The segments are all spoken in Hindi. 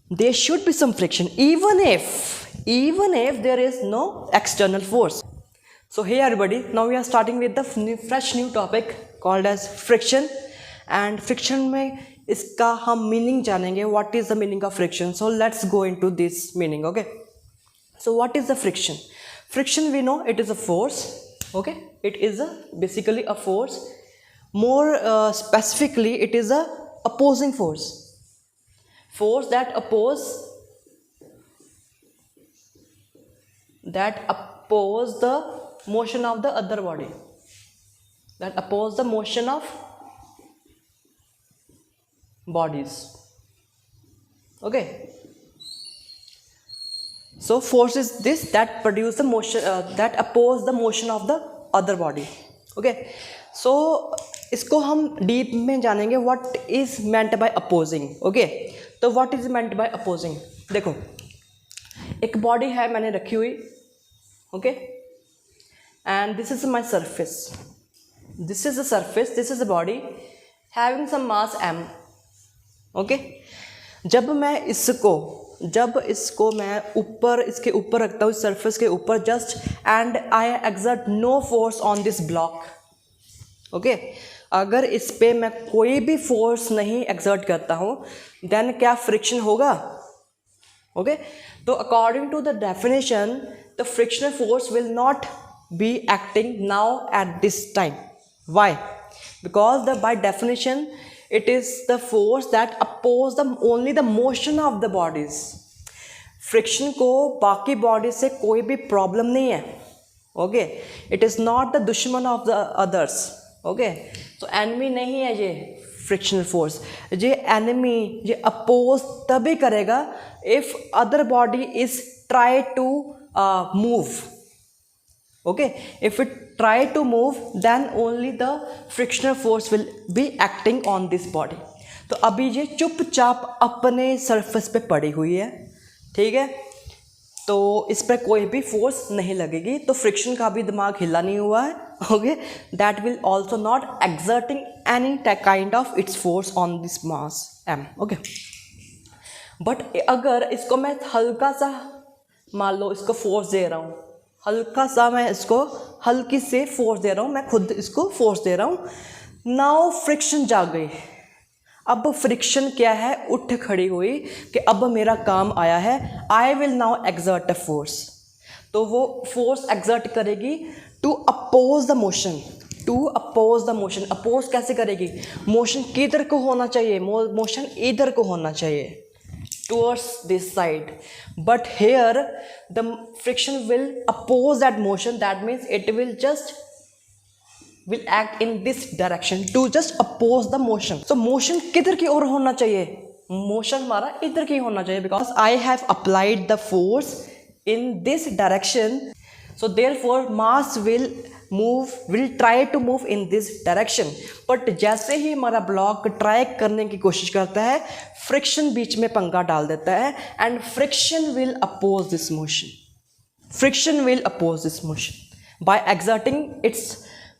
there should be some friction even if there is no external force. So hey everybody, now we are starting with the fresh new topic called as friction. And friction में इसका हम मीनिंग जानेंगे. What is the meaning of friction? So let's go into this meaning. Okay, so what is the friction? Friction, we know it is a force. Okay, it is basically a force. More specifically, it is a opposing force that oppose the motion of the other body, that oppose the motion of bodies. Okay, so force is this that produce the motion that oppose the motion of the other body. Okay, so इसको हम डीप में जानेंगे. What is meant by opposing. Okay, तो what is meant by opposing. देखो, एक बॉडी है मैंने रखी हुई. Okay, and this is my surface. This is the surface, this is the body having some mass m. Okay, जब इसको मैं ऊपर, इसके ऊपर रखता हूँ, सरफेस के ऊपर just, and I exert no force on this block. Okay, अगर इस पे मैं कोई भी फोर्स नहीं एक्सर्ट करता हूँ, देन क्या फ्रिक्शन होगा. ओके, तो according to the definition, the frictional force will not be acting now at this time. Why? Because by definition it is the force that oppose only the motion of the bodies. friction को बाकी बॉडी से कोई भी प्रॉब्लम नहीं है. Okay, it is not the दुश्मन ऑफ द अदर्स. ओके, तो एनिमी नहीं है ये फ्रिक्शनल फोर्स. ये एनिमी ये अपोज तभी करेगा if other body is try to move. Okay, if it try to move, then only the frictional force will be acting on this body. तो अभी ये चुपचाप अपने सरफेस पे पड़ी हुई है. ठीक है, तो इस पर कोई भी फोर्स नहीं लगेगी, तो फ्रिक्शन का भी दिमाग हिला नहीं हुआ है. Okay, that will also not exerting any kind of its force on this mass m. Okay, but अगर इसको मैं हल्का सा, मान लो इसको फोर्स दे रहा हूँ, हल्का सा मैं इसको हल्की से फोर्स दे रहा हूँ, मैं खुद इसको फोर्स दे रहा हूँ. नाउ फ्रिक्शन जाग गई. अब फ्रिक्शन क्या है, उठ खड़ी हुई कि अब मेरा काम आया है. I will now exert a force. तो वो फोर्स एक्सर्ट करेगी to oppose the motion. Oppose कैसे करेगी? मोशन किधर को होना चाहिए? मोशन इधर को होना चाहिए, towards this side, but here the friction will oppose that motion. That means it will act in this direction to just oppose the motion. So motion किधर की ओर होना चाहिए? मोशन हमारा इधर की होना चाहिए, because I have applied the force in this direction. So therefore mass will try to move in this direction. but जैसे ही हमारा ब्लॉक ट्राई करने की कोशिश करता है, फ्रिक्शन बीच में पंगा डाल देता है, and friction will oppose this motion by exerting its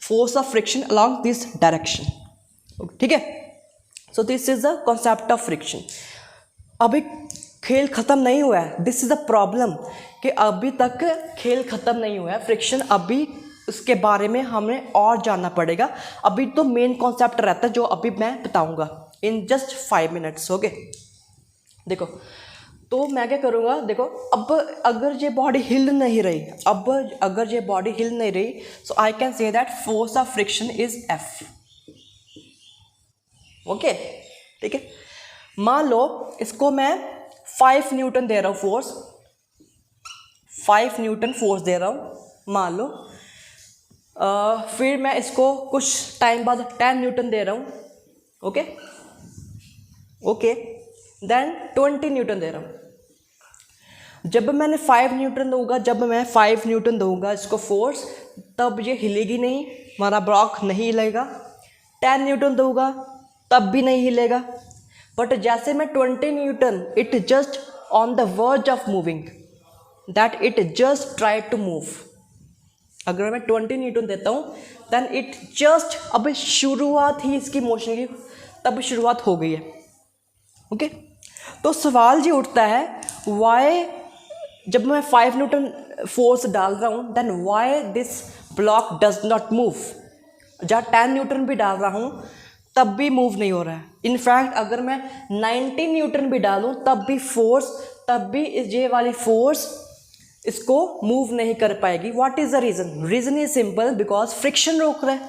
force of friction along this direction. ठीक है, so this is the concept of friction. अभी खेल ख़त्म नहीं हुआ है. दिस इज़ द प्रॉब्लम कि अभी तक खेल ख़त्म नहीं हुआ है. फ्रिक्शन अभी उसके बारे में हमें और जानना पड़ेगा. अभी तो मेन कॉन्सेप्ट रहता है जो अभी मैं बताऊंगा इन जस्ट 5 मिनट्स. ओके, देखो, तो मैं क्या करूँगा. देखो, अब अगर ये बॉडी हिल नहीं रही, so I can say that force of friction is F. Okay, ठीक है. मान लो इसको मैं 5 न्यूटन दे रहा हूँ फोर्स, 5 न्यूटन फोर्स दे रहा हूँ मान लो. फिर मैं इसको कुछ टाइम बाद 10 न्यूटन दे रहा हूँ. ओके, देन 20 न्यूटन दे रहा हूँ. जब मैं 5 न्यूटन दूंगा इसको फोर्स, तब ये हिलेगी नहीं, हमारा ब्लॉक नहीं हिलेगा. 10 न्यूटन दूंगा तब भी नहीं हिलेगा. बट जैसे मैं 20 newton, it just on the verge of moving, that it just try to move. अगर मैं 20 न्यूटन देता हूँ, देन इट जस्ट, अब शुरुआत ही इसकी मोशन की तब शुरुआत हो गई है. ओके, तो सवाल ये उठता है वाई, जब मैं 5 न्यूटन फोर्स डाल रहा हूँ then why this block does not move. जहाँ 10 न्यूटन भी डाल रहा हूँ तब भी मूव नहीं हो रहा है। इनफैक्ट अगर मैं 19 न्यूटन भी डालूँ तब भी ये वाली फोर्स इसको मूव नहीं कर पाएगी। What is the reason? Reason is simple, because friction रोक रहा है।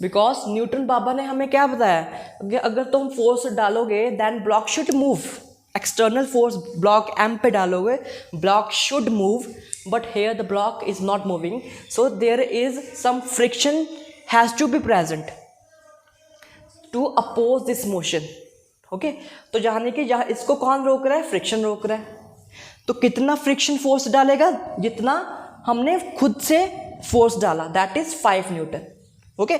बिकॉज न्यूटन बाबा ने हमें क्या बताया कि अगर तुम फोर्स डालोगे then block should move. External force block M पे डालोगे, block should move, but here the block is not moving, so there is some friction has to be present to oppose this motion. Okay, तो जाने कि जहाँ इसको कौन रोक रहा है? फ्रिक्शन रोक रहा है। तो कितना फ्रिक्शन फोर्स डालेगा? जितना हमने खुद से फोर्स डाला, दैट इज 5 न्यूटन। ओके,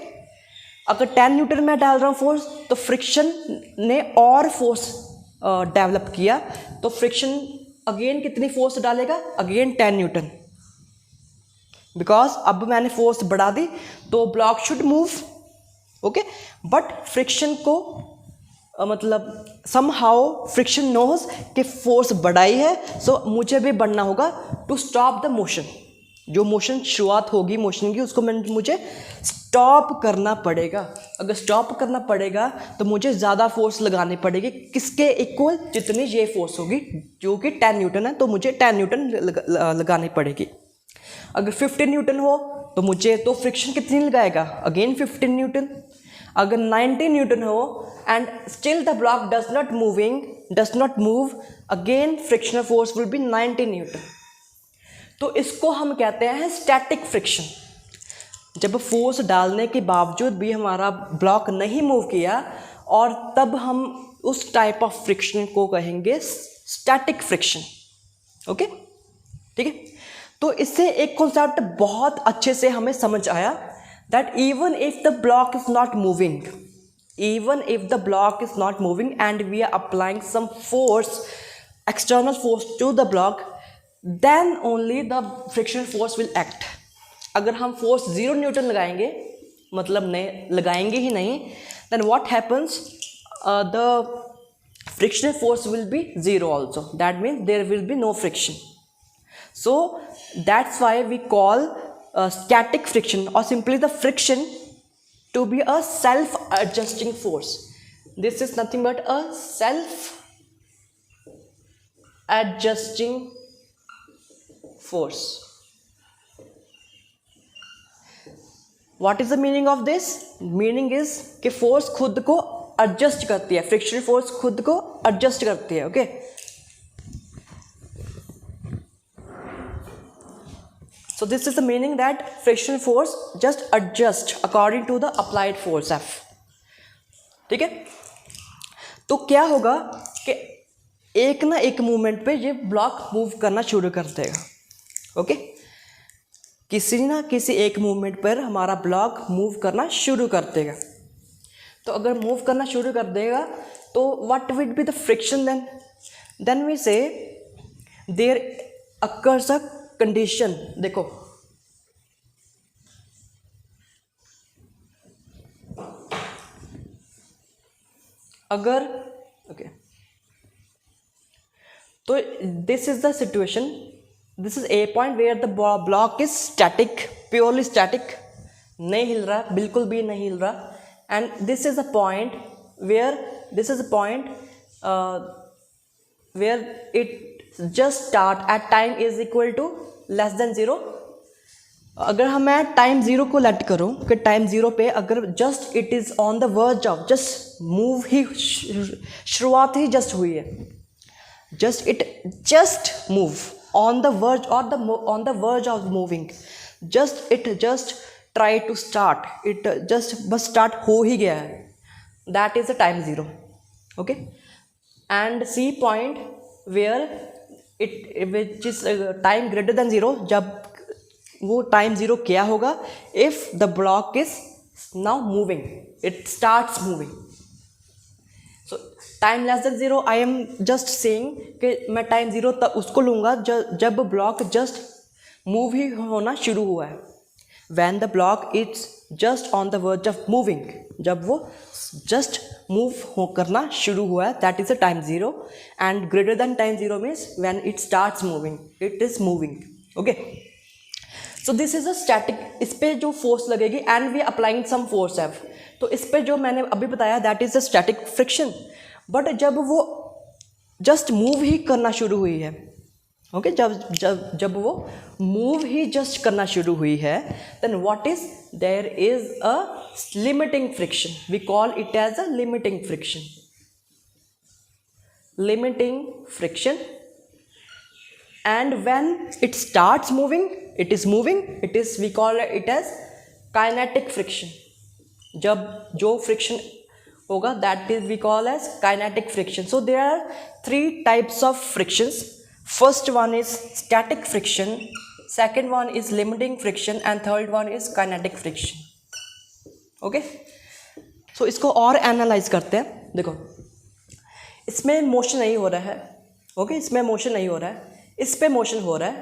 अगर 10 न्यूटन में डाल रहा हूँ फोर्स तो फ्रिक्शन ने और फोर्स डेवलप किया, तो फ्रिक्शन अगेन कितनी फोर्स डालेगा? अगेन 10 न्यूटन, बिकॉज अब मैंने फोर्स बढ़ा दी तो block should move. Okay, but friction को मतलब समहाउ फ्रिक्शन नोज कि फोर्स बढ़ाई है, सो मुझे भी बढ़ना होगा टू स्टॉप द मोशन। जो मोशन शुरुआत होगी मोशन की उसको मुझे स्टॉप करना पड़ेगा। अगर स्टॉप करना पड़ेगा तो मुझे ज़्यादा फोर्स लगानी पड़ेगी, किसके इक्वल? जितनी ये फोर्स होगी जो कि 10 न्यूटन है, तो मुझे 10 न्यूटन लगानी पड़ेगी। अगर 15 न्यूटन हो तो मुझे तो फ्रिक्शन कितनी लगाएगा? Again 15 Newton. अगर 19 न्यूटन हो and still the block does not move, again frictional force will be 19 Newton. तो इसको हम कहते हैं स्टैटिक फ्रिक्शन। जब फोर्स डालने के बावजूद भी हमारा ब्लॉक नहीं मूव किया, और तब हम उस टाइप ऑफ फ्रिक्शन को कहेंगे स्टैटिक फ्रिक्शन। ओके, ठीक है। तो इससे एक कॉन्सेप्ट बहुत अच्छे से हमें समझ आया that even if the block is not moving and we are applying some force, external force to the block, then only the frictional force will act. अगर हम फोर्स 0 न्यूटन लगाएंगे, मतलब नहीं लगाएंगे ही नहीं, then what happens? The frictional force will be 0 also. That means there will be no friction. So that's why we call static friction or simply the friction to be a self-adjusting force. This is nothing but a self-adjusting force. What is the meaning of this? Meaning is कि force खुद को adjust करती है, friction force खुद को adjust करती है। Okay? So this is the meaning that friction force just adjust according to the applied force F. ठीक है, तो क्या होगा कि एक ना एक मूवमेंट पे ये ब्लॉक मूव करना शुरू कर देगा। ओके, किसी ना किसी एक मूवमेंट पर हमारा ब्लॉक मूव करना शुरू कर देगा। तो अगर मूव करना शुरू कर देगा तो what will be the friction then we say there occurs a condition. देखो, अगर ओके, तो this is the situation, this is a point where the block is static, purely static, नहीं हिल रहा, बिल्कुल भी नहीं हिल रहा। And this is a point where it just start at time is equal to less than 0। अगर हम मैं टाइम 0 को लेट करूँ कि टाइम 0 पे अगर just it is on the verge of just move ही, शुरुआत ही जस्ट हुई है, just move on the verge और on the verge of moving, just try to start, it just बस स्टार्ट हो ही गया है, that is the time 0। Okay, and see point where it which is time greater than 0, जब वो टाइम 0 क्या होगा? If the block is now moving, it starts moving. So time less than 0, I am just saying कि मैं टाइम 0 तब उसको लूँगा जब ब्लॉक जस्ट मूव ही होना शुरू हुआ है। When the block it's just on the verge of moving, जब वो जस्ट मूव हो करना शुरू हुआ है, that is a time zero. And greater than time zero means when it starts moving, it is moving. Okay, so this is a static. इस पे जो फोर्स लगेगी and we applying some force F, तो इस पे जो मैंने अभी बताया that is a static friction. But जब वो जस्ट मूव ही करना शुरू हुई है, ओके, जब वो मूव ही जस्ट करना शुरू हुई है, then what is, there is a limiting friction. We call it as a limiting friction. Limiting friction. And when it starts moving, it is moving, it is, we call it as kinetic friction. जब जो फ्रिक्शन होगा that is we call as kinetic friction. So there are 3 types of frictions. First one is static friction, second one is limiting friction and third one is kinetic friction. Okay, so इसको और एनालाइज करते हैं. देखो, इसमें मोशन नहीं हो रहा है, ओके, इसमें मोशन नहीं हो रहा है, इस पे मोशन हो रहा है.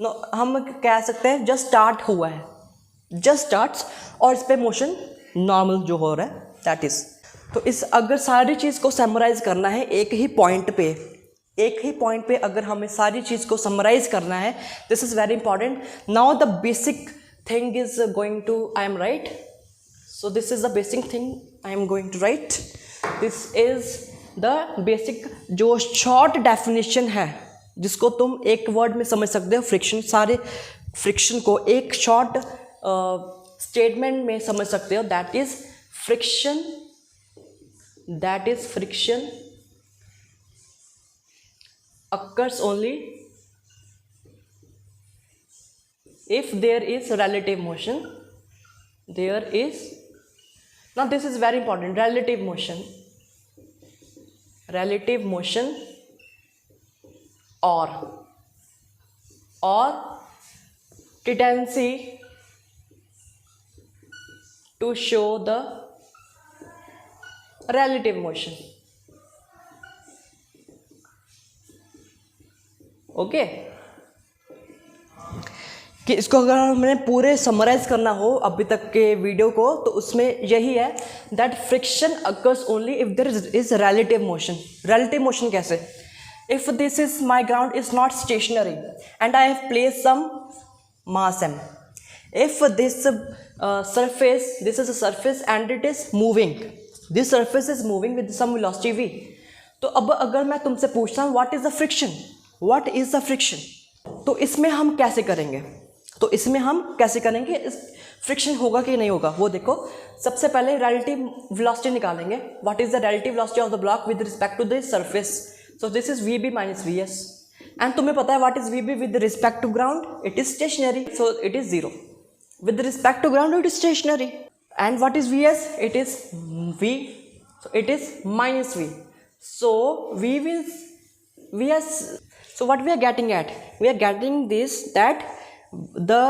नो, हम कह सकते हैं जस्ट स्टार्ट हुआ है, जस्ट स्टार्ट्स, और इस पे मोशन नॉर्मल जो हो रहा है दैट इज. तो इस अगर सारी चीज़ को समराइज करना है एक ही पॉइंट पे अगर हमें सारी चीज़ को समराइज करना है, this is very important. Now the basic thing is going to, I am write, so this is the basic thing I am going to write. This is the basic जो शॉर्ट डेफिनेशन है, जिसको तुम एक वर्ड में समझ सकते हो. फ्रिक्शन, सारे फ्रिक्शन को एक शॉर्ट स्टेटमेंट में समझ सकते हो. That is friction occurs only if there is relative motion. There is, now this is very important, relative motion or tendency to show the relative motion. Okay, कि इसको अगर हमने पूरे समराइज करना हो अभी तक के वीडियो को, तो उसमें यही है that friction occurs only if there is relative motion. Relative motion कैसे? If this is my ground is not stationery and I have placed some mass m. If this surface, this is a surface and it is moving, this surface is moving with some velocity v. तो अब अगर मैं तुमसे पूछता हूँ what is the friction, what is the friction, तो इसमें हम कैसे करेंगे? इस फ्रिक्शन होगा कि नहीं होगा वो देखो. सबसे पहले रिलेटिव वेलोसिटी निकालेंगे. What is the relative velocity of the block with respect to the surface? So this is V B minus V S. And तुम्हें पता है what is V B with respect to ground? It is stationary, so it is zero. With respect to ground it is stationary. And what is V S? It is V, so it is minus V. So so what we are getting at? We are getting this, that the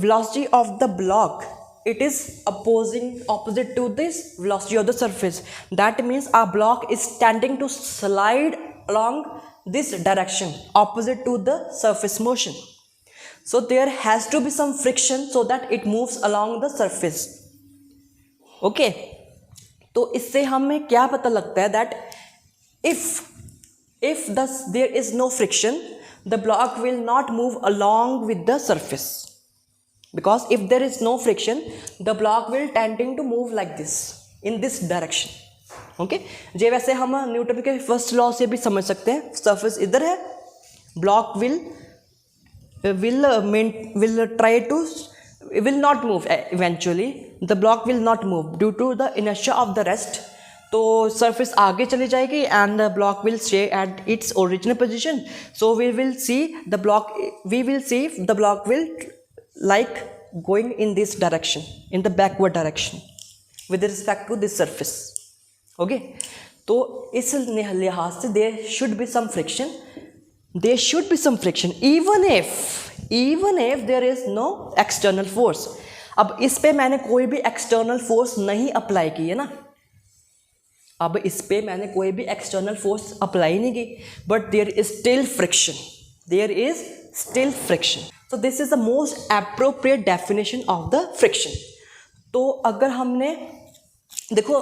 velocity of the block, it is opposite to this velocity of the surface. That means our block is tending to slide along this direction, opposite to the surface motion. So there has to be some friction so that it moves along the surface. Okay, तो इससे हमें क्या पता लगता है? That if there is no friction, the block will not move along with the surface, because if there is no friction, the block will tending to move like this, in this direction. Okay, जे वैसे हम न्यूटन के फर्स्ट लॉ से भी समझ सकते हैं. सरफेस इधर है, block will not move eventually. The block will not move due to the inertia of the rest. तो surface आगे चली जाएगी and the block will stay at its original position. So we will see the block will like going in this direction, in the backward direction with respect to this surface. Okay, तो इस लिहाज से there should be some friction even if there is no external force. अब इस पे मैंने कोई भी external force नहीं अप्लाई की है ना, but there is still friction. So this is the most appropriate definition of the friction. तो अगर हमने देखो,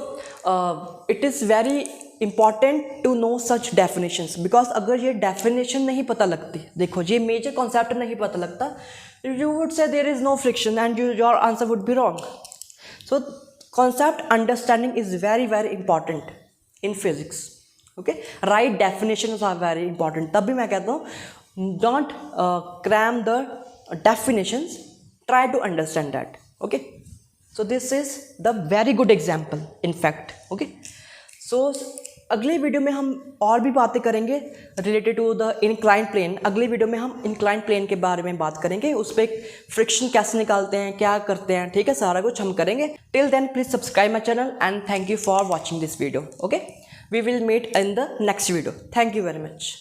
it is very important to know such definitions, because अगर ये डेफिनेशन नहीं पता लगती, देखो ये मेजर कॉन्सेप्ट नहीं पता लगता, you would say there is no friction and your answer would be wrong. So concept understanding is very very important in physics. Okay, right definitions are very important. तभी मैं कहता हूँ don't cram the definitions, try to understand that. Okay, so this is the very good example in fact। okay, so अगले वीडियो में हम और भी बातें करेंगे related to the inclined plane. अगले वीडियो में हम इंक्लाइंड प्लेन के बारे में बात करेंगे, उस पर फ्रिक्शन कैसे निकालते हैं, क्या करते हैं, ठीक है, सारा कुछ हम करेंगे। Till then please subscribe my channel and thank you for watching this video. Okay, we will meet in the next video. Thank you very much.